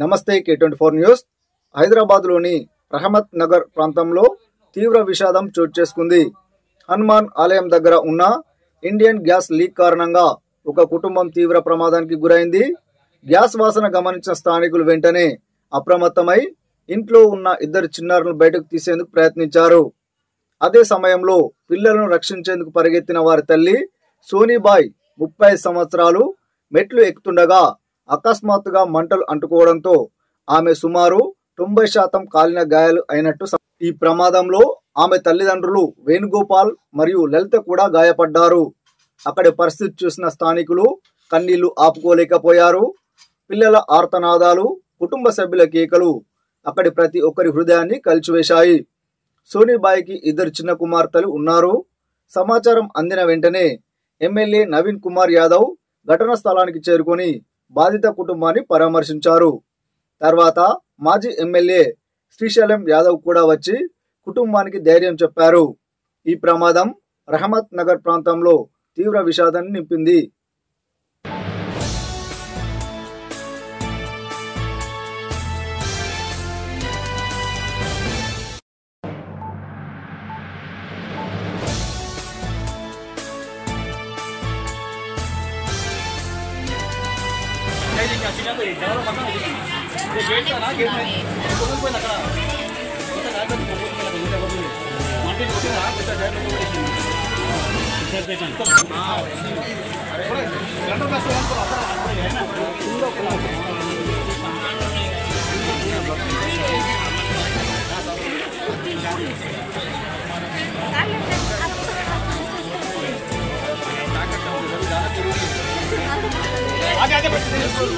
నమస్తే K24 news. హైదరాబాద్లోని రహమత్ నగర్ ప్రాంతంలో తీవ్ర విషాదం చోటు చేసుకుంది. హనుమాన్ ఆలయం దగ్గర ఉన్న ఇండియన్ గ్యాస్ లీక్ కారణంగా ఒక కుటుంబం తీవ్ర ప్రమాదానికి గురైంది. గ్యాస్ వాసన గమనించిన స్థానికులు వెంటనే అప్రమత్తమై ఇంట్లో ఉన్న ఇద్దరు చిన్నారులను బయటకు తీసేందుకు ప్రయత్నించారు. అదే సమయంలో పిల్లలను రక్షించేందుకు పరిగెత్తిన వారి తల్లి సోనీబాయ్ 30 సంవత్సరాలు మెట్లు ఎక్కుతుండగా అకస్మాత్తుగా మంటలు అంటుకోవడంతో ఆమె సుమారు 90% కాలిన గాయాలు అయినట్టు. ఈ ప్రమాదంలో ఆమె తల్లిదండ్రులు వేణుగోపాల్ మరియు లలిత కూడా గాయపడ్డారు. అక్కడి పరిస్థితి చూసిన స్థానికులు కన్నీళ్లు ఆపుకోలేకపోయారు. పిల్లల ఆర్తనాదాలు, కుటుంబ సభ్యుల కేకలు అక్కడి ప్రతి ఒక్కరి హృదయాన్ని కలిచివేశాయి. సోనీబాయికి ఇద్దరు చిన్న కుమార్తెలు ఉన్నారు. సమాచారం అందిన వెంటనే ఎమ్మెల్యే నవీన్ కుమార్ యాదవ్ ఘటనా స్థలానికి చేరుకొని బాధిత కుటుంబాన్ని పరామర్శించారు. తర్వాత మాజీ ఎమ్మెల్యే శ్రీశైలం యాదవ్ కూడా వచ్చి కుటుంబానికి ధైర్యం చెప్పారు. ఈ ప్రమాదం రహమత్ నగర్ ప్రాంతంలో తీవ్ర విషాదాన్ని నింపింది.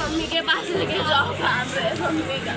मम्मी के पास लेके जाओ मम्मी का